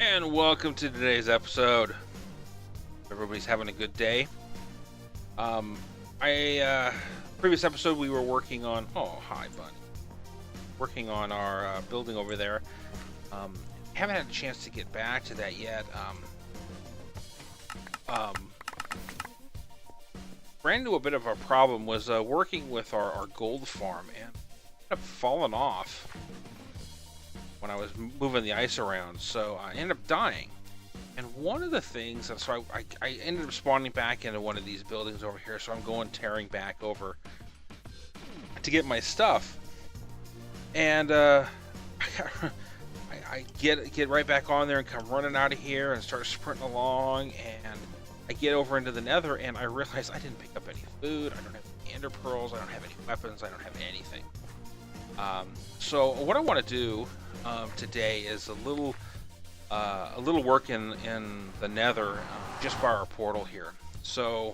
And welcome to today's episode. Everybody's having a good day. Previous episode we were working on. Oh, hi, buddy. Working on our building over there. Haven't had a chance to get back to that yet. Ran into a bit of a problem. Was working with our gold farm and kind of fallen off when I was moving the ice around, so I ended up dying. And one of the things, so I ended up spawning back into one of these buildings over here, so I'm going tearing back over to get my stuff. And I get right back on there and come running out of here and start sprinting along, and I get over into the Nether and I realize I didn't pick up any food, I don't have any ender pearls, I don't have any weapons, I don't have anything. So what I want to do today is a little work in the Nether, just by our portal here. So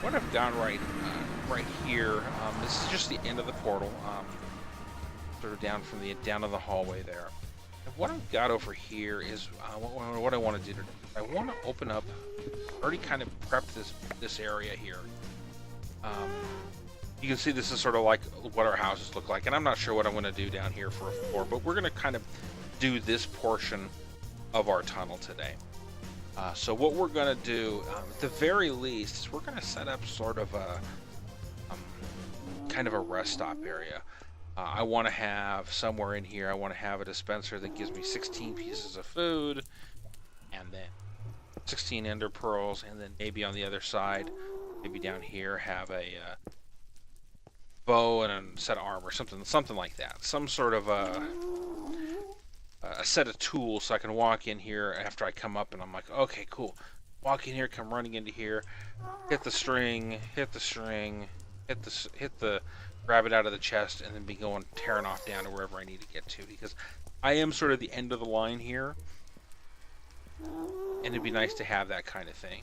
what I've got right here, this is just the end of the portal, sort of down to the hallway there. And what I've got over here is what I want to do today. I want to open up. Already kind of prepped this area here. You can see this is sort of like what our houses look like, and I'm not sure what I'm going to do down here for a floor, but we're going to kind of do this portion of our tunnel today. So what we're going to do, at the very least, is we're going to set up sort of a kind of a rest stop area. I want to have somewhere in here, I want to have a dispenser that gives me 16 pieces of food, and then 16 ender pearls, and then maybe on the other side, maybe down here, have a bow and a set of armor, something like that. Some sort of a set of tools, so I can walk in here after I come up and I'm like, okay, cool. Walk in here, come running into here, hit the string, grab it out of the chest, and then be going tearing off down to wherever I need to get to, because I am sort of the end of the line here, and it'd be nice to have that kind of thing.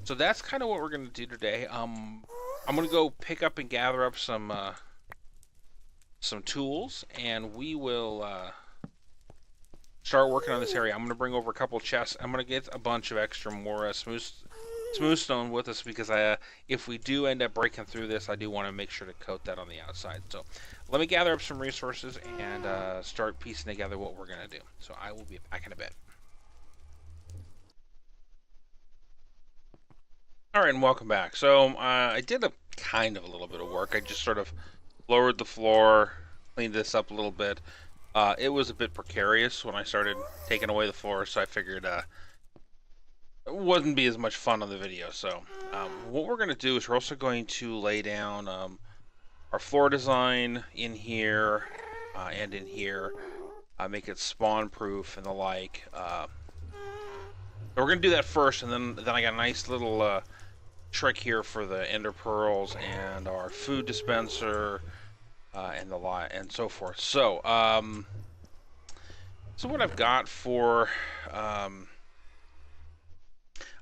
So that's kind of what we're going to do today. I'm going to go pick up and gather up some tools, and we will start working on this area. I'm going to bring over a couple chests. I'm going to get a bunch of extra more smooth stone with us, because if we do end up breaking through this, I do want to make sure to coat that on the outside. So let me gather up some resources and start piecing together what we're going to do. So I will be back in a bit. Alright, and welcome back. So I did a little bit of work. I just sort of lowered the floor, cleaned this up a little bit. It was a bit precarious when I started taking away the floor, so I figured it wouldn't be as much fun on the video. So what we're going to do is we're also going to lay down our floor design in here and in here, make it spawn proof and the like. So we're going to do that first, and then I got a nice little trick here for the ender pearls and our food dispenser and the lot and so forth. So so what I've got for I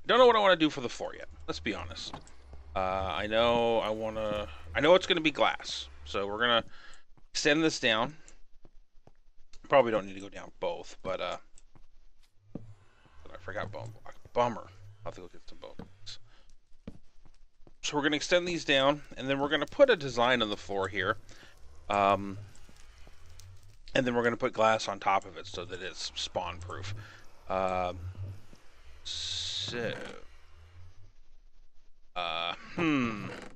don't know what I want to do for the floor yet, let's be honest. I know it's going to be glass, so we're going to extend this down. Probably don't need to go down both, but I forgot bone block. Bummer. I'll have to go get some bone blocks. So we're going to extend these down, and then we're going to put a design on the floor here. And then we're going to put glass on top of it so that it's spawn proof.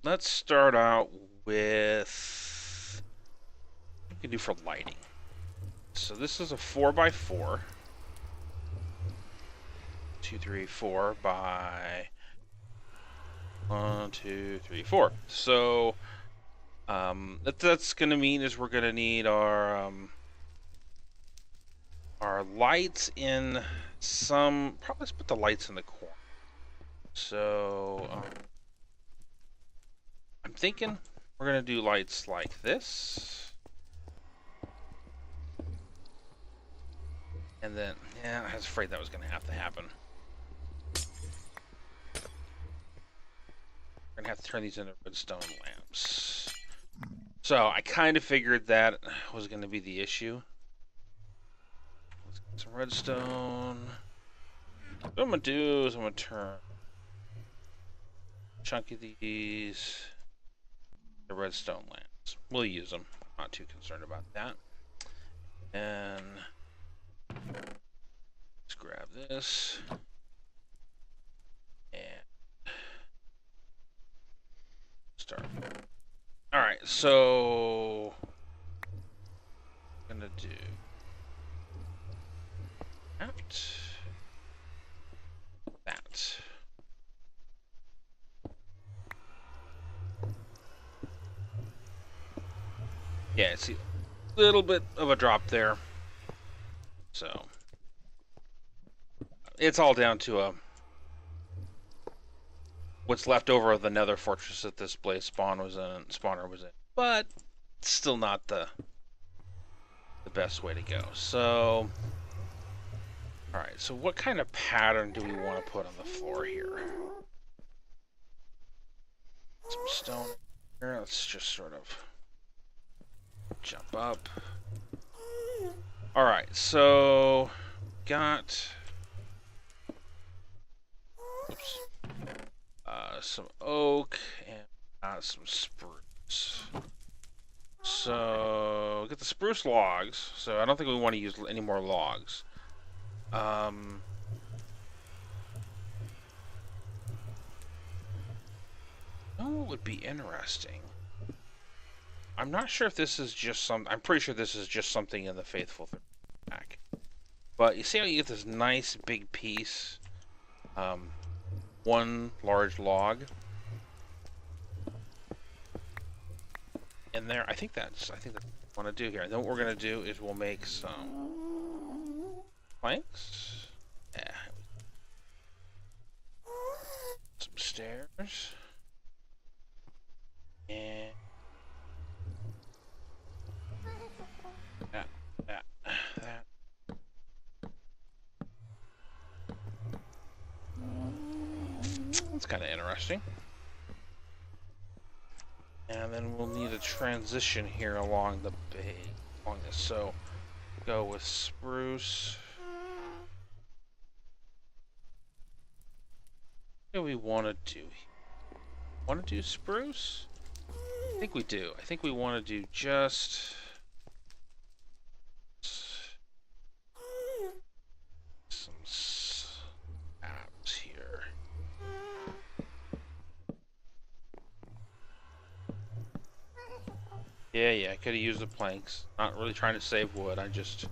Let's start out with what we can do for lighting. So this is a 4x4. 2, 3, 4 by 1, 2, 3, 4. So that's going to mean is we're going to need our lights in some. Probably let's put the lights in the corner. So I'm thinking we're going to do lights like this. And then, yeah, I was afraid that was going to have to happen. We're going to have to turn these into redstone lamps. So I kind of figured that was going to be the issue. let's get some redstone. What I'm gonna do is I'm gonna turn a chunk of these to redstone lamps. We'll use them. I'm not too concerned about that. And let's grab this and start. All right, so I'm gonna do that. Yeah, see, a little bit of a drop there. So it's all down to what's left over of the Nether fortress that this place spawner was in. But it's still not the best way to go. So all right, so what kind of pattern do we want to put on the floor here? Some stone here. Let's just sort of jump up. All right, so got some oak and some spruce. So get the spruce logs. So I don't think we want to use any more logs. What would be interesting? I'm not sure if this is just some. I'm pretty sure this is just something in the Faithful pack. But you see how you get this nice big piece, one large log, and there. I think that's what I want to do here. And then what we're gonna do is we'll make some planks. Yeah. Some stairs. And that. That's kind of interesting. And then we'll need a transition here along this. So go with spruce. What do we want to do? Want to do spruce? I think we do. I think we want to do just some apps here. Yeah, I could have used the planks. Not really trying to save wood. I just...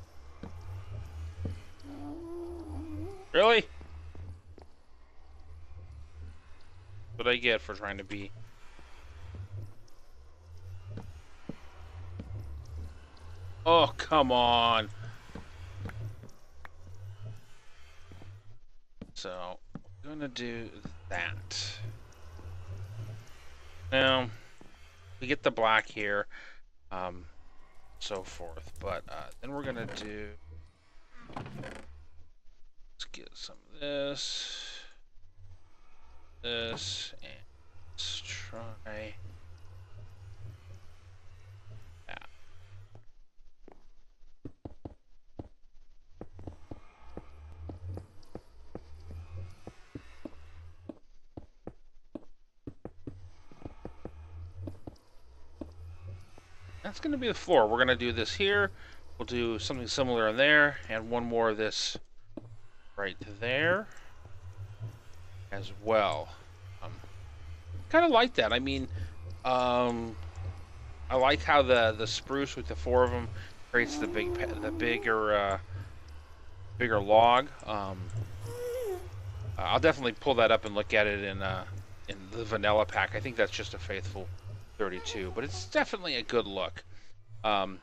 Really? What I get for trying to be... Oh, come on. So, I'm gonna do that. Now, we get the black here, so forth. But then we're gonna do... Let's get some of this, and let's try that. That's going to be the floor. We're going to do this here. We'll do something similar in there, and one more of this right there as well. Kind of like that. I mean, I like how the spruce with the four of them creates the bigger log. I'll definitely pull that up and look at it in the vanilla pack. I think that's just a Faithful 32, but it's definitely a good look. And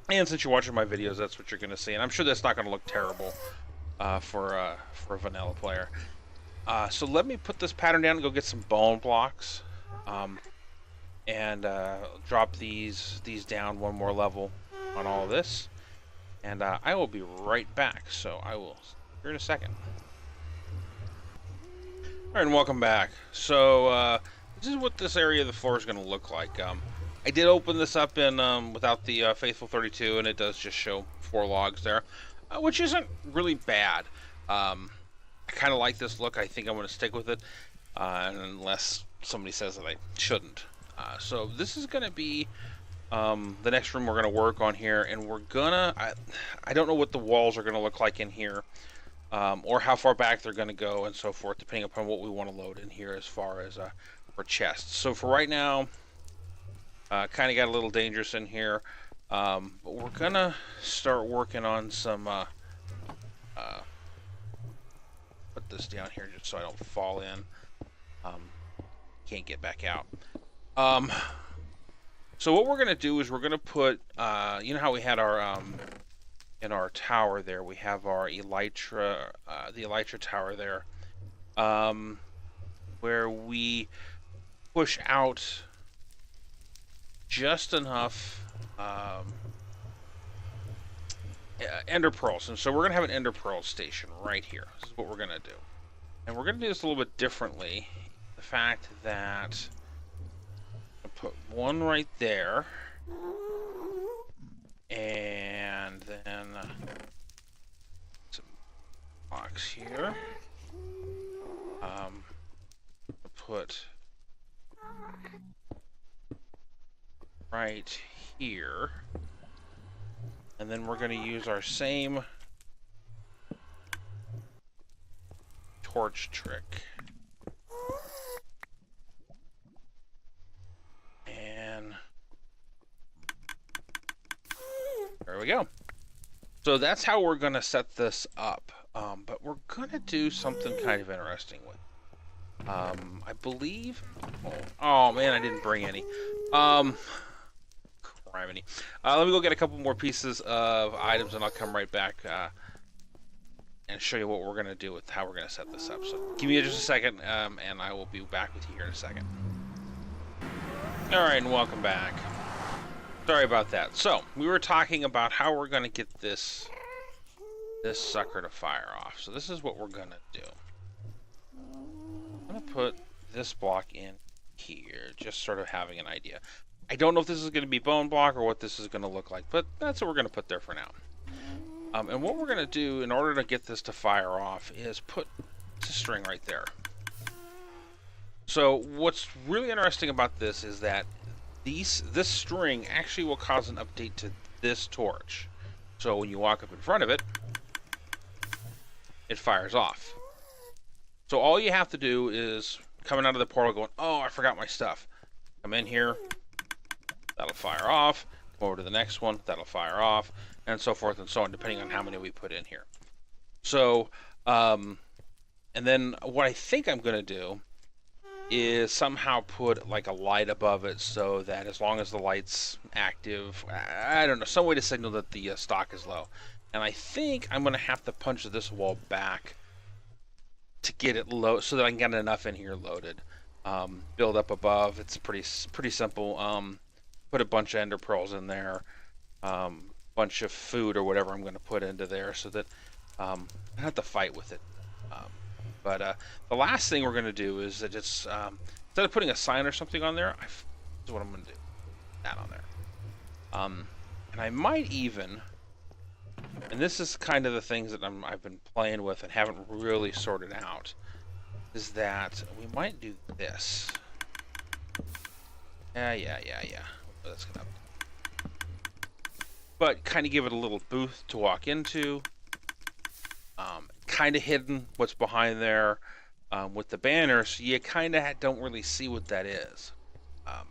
since you're watching my videos, that's what you're going to see, and I'm sure that's not going to look terrible for a vanilla player. So let me put this pattern down and go get some bone blocks, and drop these down one more level on all of this, and I will be right back. So I will see you in a second. All right, and welcome back. So this is what this area of the floor is going to look like. I did open this up in without the Faithful 32, and it does just show 4 logs there. which isn't really bad. I kind of like this look. I think I'm going to stick with it, unless somebody says that I shouldn't. So this is going to be the next room we're going to work on here, and we're gonna. I don't know what the walls are going to look like in here, or how far back they're going to go, and so forth, depending upon what we want to load in here as far as for chests. So for right now, kind of got a little dangerous in here, but we're gonna start working on some. Put this down here just so I don't fall in. Can't get back out. So what we're gonna do is we're gonna put, you know how we had our in our tower there, we have our elytra, the elytra tower there, where we push out just enough ender pearls, and so we're gonna have an ender pearl station right here. This is what we're gonna do, and we're gonna do this a little bit differently. The fact that I'll put one right there, and then some blocks here. Put right here, and then we're going to use our same torch trick. And there we go. So that's how we're going to set this up. But we're going to do something kind of interesting with it. I believe... Oh, man, I didn't bring any. Criminy. Let me go get a couple more pieces of items, and I'll come right back and show you what we're going to do with how we're going to set this up. So give me just a second, and I will be back with you here in a second. Alright, and welcome back. Sorry about that. So, we were talking about how we're going to get this sucker to fire off. So this is what we're going to do. I'm going to put this block in here, just sort of having an idea. I don't know if this is going to be bone block or what this is going to look like, but that's what we're going to put there for now. And what we're going to do in order to get this to fire off is put a string right there. So what's really interesting about this is that this string actually will cause an update to this torch. So when you walk up in front of it, it fires off. So all you have to do is coming out of the portal going, oh, I forgot my stuff. Come in here, that'll fire off. Come over to the next one, that'll fire off, and so forth and so on, depending on how many we put in here. So, and then what I think I'm going to do is somehow put like a light above it so that as long as the light's active, I don't know, some way to signal that the stock is low. And I think I'm going to have to punch this wall back to get it low so that I can get enough in here loaded. Build up above. It's pretty simple. Put a bunch of ender pearls in there, bunch of food or whatever I'm going to put into there so that I don't have to fight with it. But the last thing we're going to do is that it's instead of putting a sign or something on there, this is what I'm going to do. That on there. And I might even, and this is kind of the things that I've been playing with and haven't really sorted out, is that we might do this. Yeah. That's gonna. But kind of give it a little booth to walk into. Kind of hidden what's behind there with the banners. So you kind of don't really see what that is. Not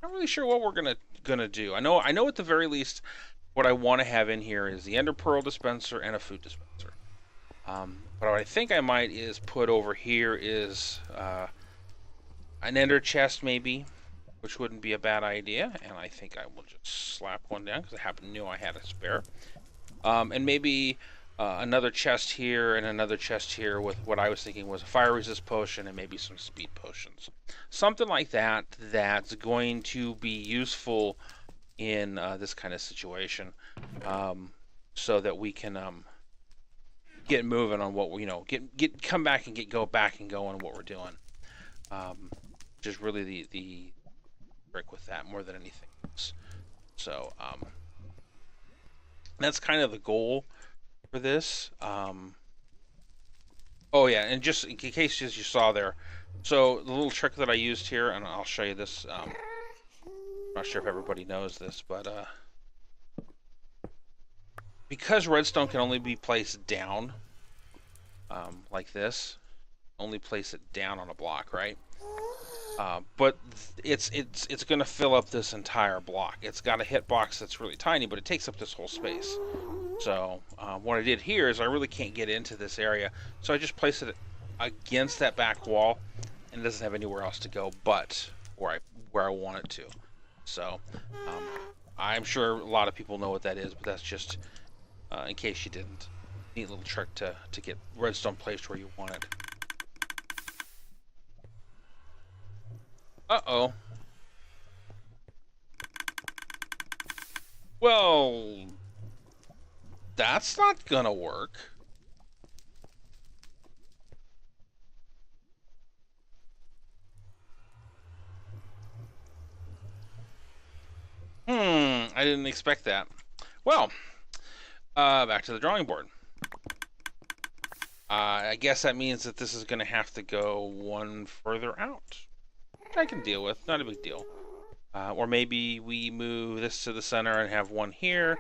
really sure what we're gonna do. I know at the very least what I want to have in here is the Ender Pearl dispenser and a food dispenser. But what I think I might is put over here is an Ender chest maybe, which wouldn't be a bad idea. And I think I will just slap one down because I knew I had a spare. And maybe another chest here and another chest here with what I was thinking was a fire resist potion and maybe some speed potions. Something like that that's going to be useful in this kind of situation, so that we can get moving on what we come back and go back and go on what we're doing. Which is really the trick with that more than anything else. So That's kind of the goal for this. Oh yeah, and just in case as you saw there, so the little trick that I used here, and I'll show you this. I'm not sure if everybody knows this, but because redstone can only be placed down, like this, only place it down on a block, right? But it's going to fill up this entire block. It's got a hitbox that's really tiny, but it takes up this whole space. So what I did here is I really can't get into this area, so I just place it against that back wall, and it doesn't have anywhere else to go but where I want it to. So I'm sure a lot of people know what that is, but that's just in case you didn't. Neat little trick to get redstone placed where you want it. Uh-oh. Well, that's not gonna work. I didn't expect that. Well, back to the drawing board. I guess that means that this is gonna have to go one further out. I can deal with, not a big deal. Or maybe we move this to the center and have one here,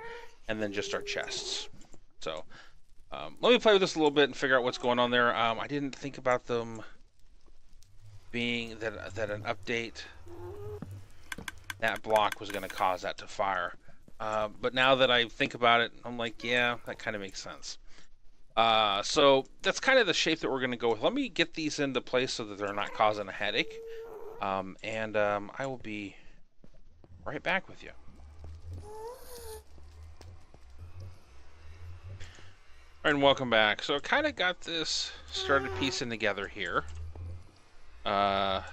and then just our chests. So let me play with this a little bit and figure out what's going on there. I didn't think about them being that an update that block was going to cause that to fire. But now that I think about it, I'm like, yeah, that kind of makes sense. So that's kind of the shape that we're going to go with. Let me get these into place so that they're not causing a headache. And I will be right back with you. All right, and welcome back. So I kind of got this started piecing together here. Wanted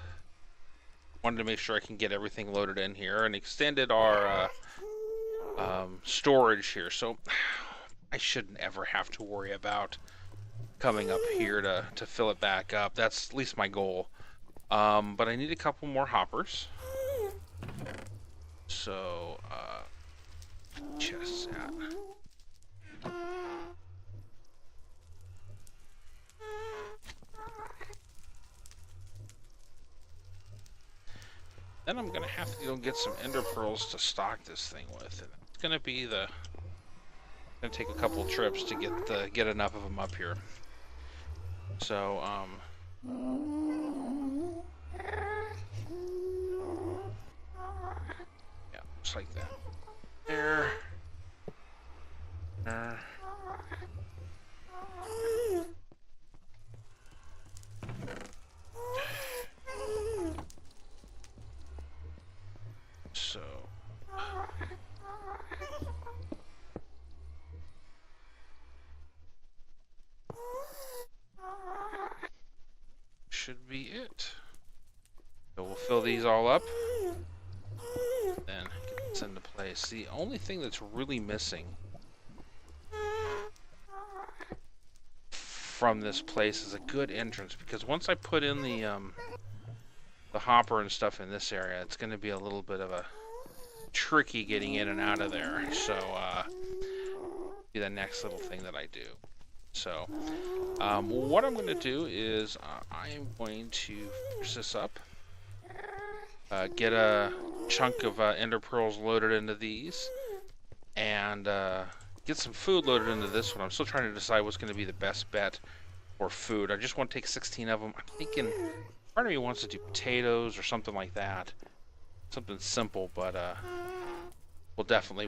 to make sure I can get everything loaded in here and extended our storage here. So I shouldn't ever have to worry about coming up here to fill it back up. That's at least my goal. But I need a couple more hoppers. So, chests out. Then I'm gonna have to go get some ender pearls to stock this thing with. And it's gonna be gonna take a couple trips to get enough of them up here. So, yeah, just like that. There. So. Should be it. So we'll fill these all up. Then get this into place. The only thing that's really missing from this place is a good entrance, because once I put in the hopper and stuff in this area, it's going to be a little bit of a tricky getting in and out of there. So be the next little thing that I do. So what I'm going to do is I am going to fix this up, get a chunk of ender pearls loaded into these, and get some food loaded into this one. I'm still trying to decide what's going to be the best bet for food. I just want to take 16 of them. I'm thinking part of me wants to do potatoes or something like that, something simple, but we'll definitely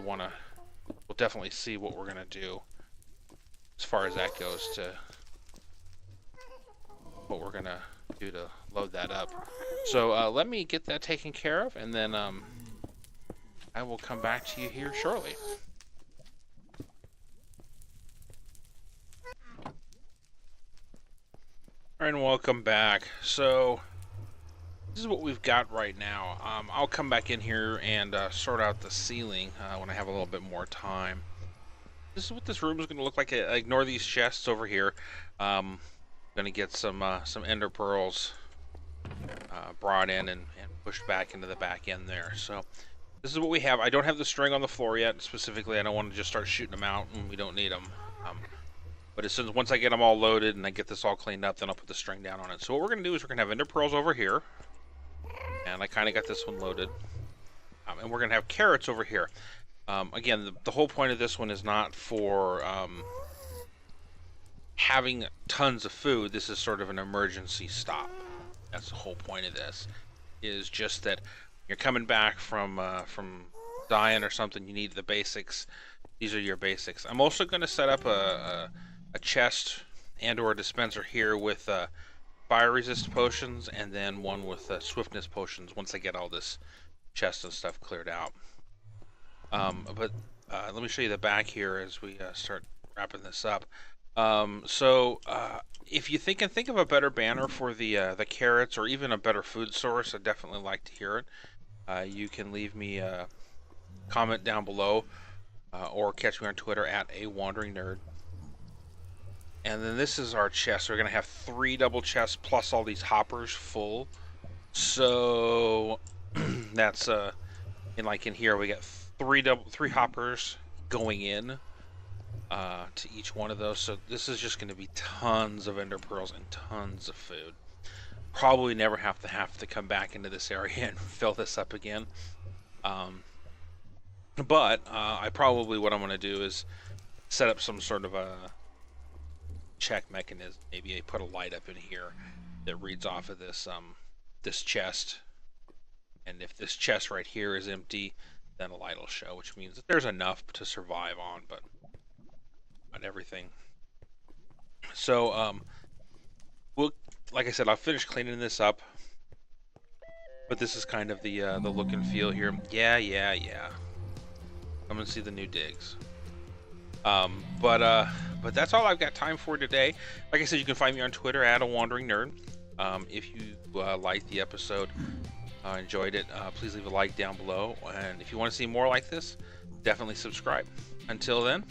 see what we're going to do as far as that goes, to what we're gonna do to load that up. So let me get that taken care of, and then I will come back to you here shortly. Alright, and welcome back. So this is what we've got right now. I'll come back in here and sort out the ceiling when I have a little bit more time. This is what this room is going to look like. Ignore these chests over here. Going to get some ender pearls brought in and pushed back into the back end there. So this is what we have. I don't have the string on the floor yet. Specifically, I don't want to just start shooting them out, and we don't need them. But as soon as once I get them all loaded and I get this all cleaned up, then I'll put the string down on it. So what we're going to do is we're going to have ender pearls over here. And I kind of got this one loaded. And we're going to have carrots over here. Again, the whole point of this one is not for having tons of food. This is sort of an emergency stop. That's the whole point of this. Is just that you're coming back from dying or something. You need the basics. These are your basics. I'm also going to set up a chest and or a dispenser here with fire resist potions, and then one with swiftness potions once I get all this chest and stuff cleared out. But let me show you the back here as we start wrapping this up. If you think of a better banner for the carrots, or even a better food source, I'd definitely like to hear it. You can leave me a comment down below, or catch me on Twitter at @awanderingnerd. And then this is our chest. We're gonna have 3 double chests plus all these hoppers full. So that's in here we got 3 hoppers going in to each one of those. So this is just going to be tons of ender pearls and tons of food. Probably never have to come back into this area and fill this up again. But I probably, what I'm going to do is set up some sort of a check mechanism. Maybe I put a light up in here that reads off of this this chest, and if this chest right here is empty, then a light will show, which means that there's enough to survive on, but not everything. So we'll, like I said, I'll finish cleaning this up, but this is kind of the look and feel here. Yeah. Come and see the new digs. But that's all I've got time for today. Like I said, you can find me on Twitter at @awanderingnerd. If you liked the episode, enjoyed it, please leave a like down below. And if you want to see more like this, definitely subscribe. Until then,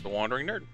the Wandering Nerd.